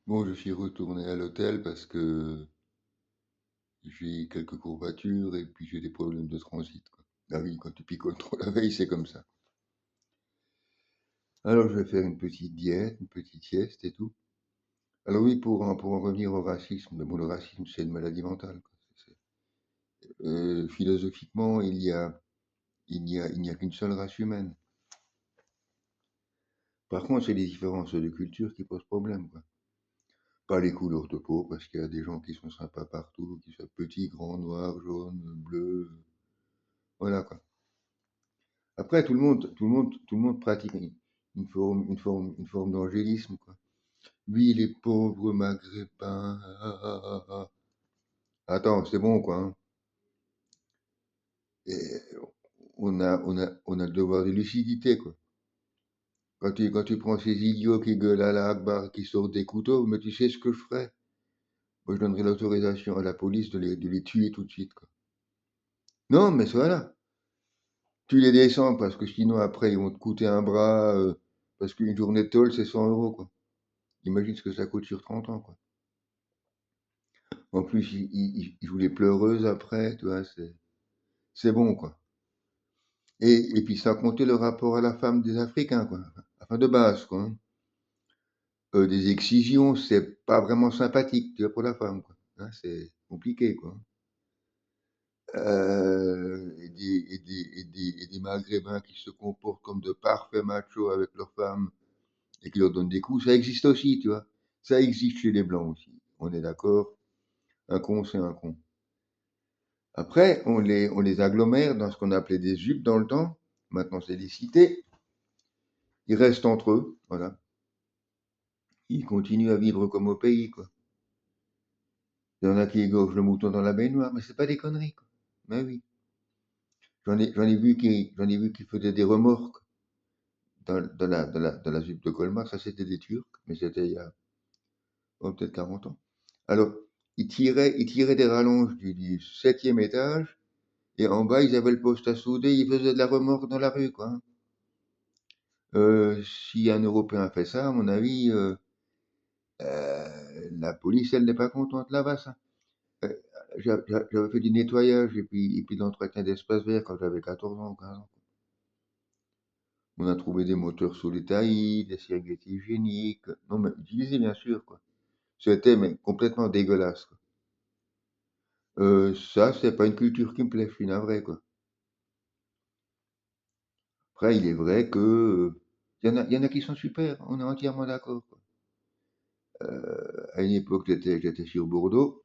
Bon, je suis retourné à l'hôtel parce que j'ai quelques courbatures et puis j'ai des problèmes de transit, quoi. Ah oui, quand tu picoles trop la veille, c'est comme ça. Alors, je vais faire une petite diète, une petite sieste et tout. Alors oui, pour en revenir au racisme, mais bon, le racisme, c'est une maladie mentale, quoi. Philosophiquement, il n'y a qu'une seule race humaine. Par contre, c'est les différences de culture qui posent problème, quoi. Pas les couleurs de peau, parce qu'il y a des gens qui sont sympas partout, qui soient petits, grands, noirs, jaunes, bleus, voilà, quoi. Après, tout le monde pratique une forme d'angélisme, quoi. Oui, les pauvres maghrébins. Attends, c'est bon, quoi, hein. Et on a le devoir de lucidité, quoi. Quand tu prends ces idiots qui gueulent à la Akbar, qui sortent des couteaux, mais tu sais ce que je ferais? Moi, je donnerais l'autorisation à la police de les tuer tout de suite, quoi. Non, mais voilà. Tu les descends parce que sinon, après, ils vont te coûter un bras, parce qu'une journée de tôle, c'est 100 euros, quoi. Imagine ce que ça coûte sur 30 ans, quoi. En plus, il joue les pleureuses après, tu vois, c'est bon, quoi. Et puis, sans compter le rapport à la femme des Africains, quoi. Enfin, de base, quoi, hein. Des excisions, c'est pas vraiment sympathique, tu vois, pour la femme, quoi. Hein, c'est compliqué, quoi. Et des Maghrébins qui se comportent comme de parfaits machos avec leurs femmes et qui leur donnent des coups, ça existe aussi, tu vois. Ça existe chez les Blancs aussi. On est d'accord. Un con, c'est un con. Après, on les agglomère dans ce qu'on appelait des jupes dans le temps. Maintenant, c'est des cités. Ils restent entre eux, voilà. Ils continuent à vivre comme au pays, quoi. Il y en a qui égorgent le mouton dans la baignoire, mais c'est pas des conneries, quoi. Mais oui. J'en ai vu qui faisaient des remorques dans la jupe de Colmar. Ça, c'était des Turcs, mais c'était il y a peut-être 40 ans. Alors, ils tiraient des rallonges du septième étage, et en bas, ils avaient le poste à souder, ils faisaient de la remorque dans la rue, quoi, hein. Si un Européen fait ça, à mon avis, la police, elle n'est pas contente là-bas, ça. Euh, J'avais fait du nettoyage et puis de l'entretien d'espace vert quand j'avais 14 ans ou 15 ans. On a trouvé des moteurs sous les taillis, des serviettes hygiéniques. Non, mais utilisés, bien sûr, quoi. C'était mais complètement dégueulasse, quoi. Ça, c'est pas une culture qui me plaît, je suis navré, quoi. Après, il est vrai que il y en a qui sont super, on est entièrement d'accord, quoi. À une époque, j'étais sur Bordeaux,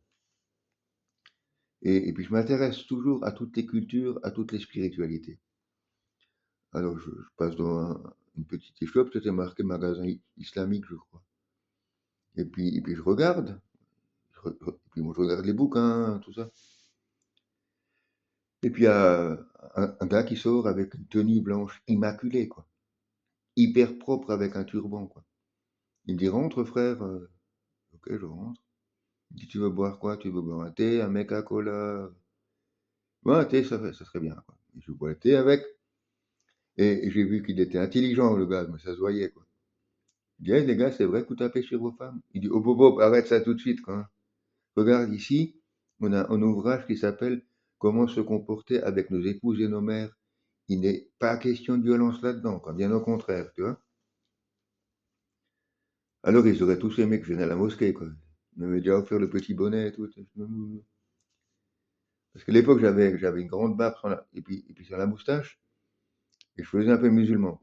et puis je m'intéresse toujours à toutes les cultures, à toutes les spiritualités. Alors, je passe dans une petite échoppe, c'était marqué magasin islamique, je crois. Et puis je regarde, et puis moi, je regarde les bouquins, tout ça. Et puis il y a un gars qui sort avec une tenue blanche immaculée, quoi. Hyper propre avec un turban, quoi. Il me dit, rentre, frère. Ok, je rentre. Il me dit, tu veux boire quoi? Tu veux boire un thé, un meca cola? Ouais, un thé, ça serait bien, quoi. Et je bois le thé avec. Et j'ai vu qu'il était intelligent, le gars, mais ça se voyait, quoi. Il dit, hey, les gars, c'est vrai que vous tapez chez vos femmes? Il dit, oh, bobo, arrête ça tout de suite, quoi, hein. Regarde ici, on a un ouvrage qui s'appelle Comment se comporter avec nos épouses et nos mères. Il n'est pas question de violence là-dedans, quoi. Bien au contraire, tu vois. Alors, ils auraient tous aimé que je vienne à la mosquée, quoi. Ils m'avaient déjà offert le petit bonnet et tout. Parce qu'à l'époque, j'avais une grande barbe et puis sur la moustache, et je faisais un peu musulman.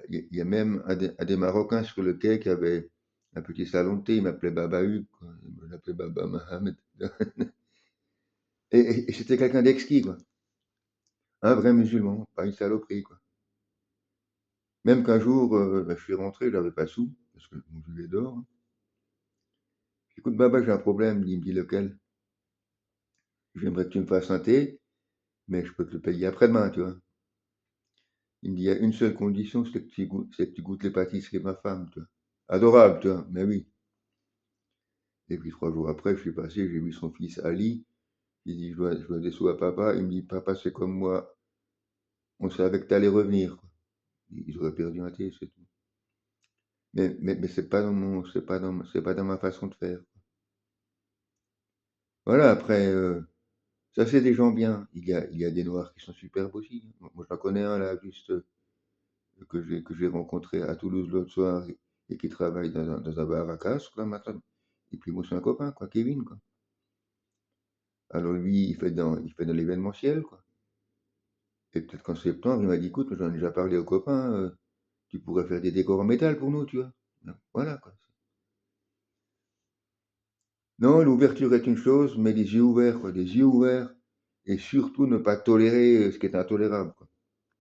Il y a même un des Marocains sur le quai qui avait un petit salon de thé, il m'appelait Baba Hugues, quoi. Il m'appelait Baba Mohamed. Et c'était quelqu'un d'exquis, quoi. Un vrai musulman, pas une saloperie, quoi. Même qu'un jour, bah, je suis rentré, j'avais pas sous, parce que mon julet d'or, hein. Écoute, Baba, j'ai un problème. Il me dit lequel? J'aimerais que tu me fasses un thé, mais je peux te le payer après-demain, tu vois. Il me dit, il y a une seule condition, c'est que tu goûtes les pâtisseries de ma femme, tu vois. Adorable, tu vois, mais oui. Et puis 3 jours après, je suis passé, j'ai vu son fils Ali. Il dit, je dois des sous à papa. Il me dit, papa, c'est comme moi. On savait que t'allais revenir, quoi. Ils auraient perdu un thé, c'est tout. Mais c'est pas dans mon, c'est pas dans ma façon de faire. Voilà, après, ça c'est des gens bien. Il y a des noirs qui sont superbes aussi. Moi, j'en connais un là, juste, que j'ai rencontré à Toulouse l'autre soir et qui travaille dans un bar à Castres, là, maintenant. Et puis moi, c'est un copain, quoi, Kevin, quoi. Alors lui, il fait dans l'événementiel, quoi. Et peut-être qu'en septembre, il m'a dit, écoute, j'en ai déjà parlé aux copains, tu pourrais faire des décors en métal pour nous, tu vois. Voilà, quoi. Non, l'ouverture est une chose, mais les yeux ouverts, quoi, les yeux ouverts, et surtout ne pas tolérer ce qui est intolérable, quoi.